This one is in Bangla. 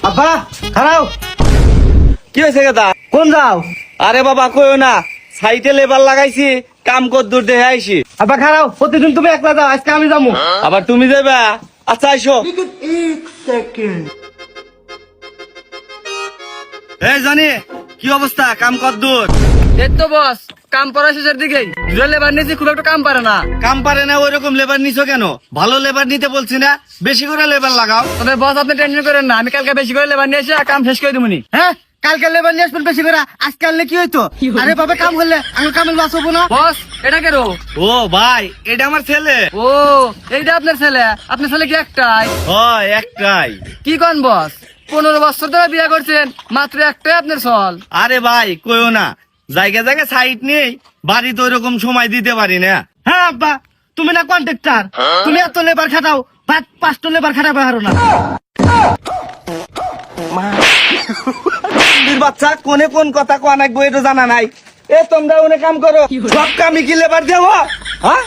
আব্বা খারাও। কি হয়েছে কথা? কোন যাও? আরে বাবা কইও না, সাইটে লেবার লাগাইছি, কাম কর দূর দেখে আইছি। আব্বা খারাও, প্রতিদিন তুমি একলা যাও, আজকে আমি যাবো। আবার তুমি যাবা? আচ্ছা আইসো। এই জানি কি অবস্থা, কাম কর দূর? এই তো বস, কাম করা শেষের দিকেই। দুজন লেবার নিয়েছি, খুব একটা কাম পারে না। কাম পারে না ওইরকম লেবার নিছো কেন? ভালো লেবার নিতে বলছি না, বেশি করে লেবার লাগাও। তবে বস আপনি টেনশন করেন না, আমি কালকে বেশি করে লেবার নিয়ে এসে কাম শেষ করে দেবনি। হ্যাঁ, কালকে লেবার নিয়ে আসবেন বেশি করে, আজকে আনলে কি হইতো? আরে বাবা, কাম করলে আমি কামের বাস হবো না? বস এটা কেন? ও ভাই, এটা আমার ছেলে। ও এইটা আপনার ছেলে? আপনার ছেলে কি একটাই? হয় একটাই। কি কন বস, 15 বছর ধরে বিয়ে করছেন, মাত্র একটাই আপনার চল? আরে ভাই কইও না, জায়গা জায়গা সাইট নেই, বাড়িতে ওইরকম সময় দিতে পারি না। হ্যাঁ আব্বা, তুমি না কন্ট্রাক্টর, তুমি এত লেবার খাটাও, 5টা লেবার খাটাবে হারো না। বাচ্চা কোনে কোন কথা কোয়া নাকবো এটা জানা নাই। এ তোমরা ওনে কাম করো, সব কামই কি লেবার দেবো? হ্যাঁ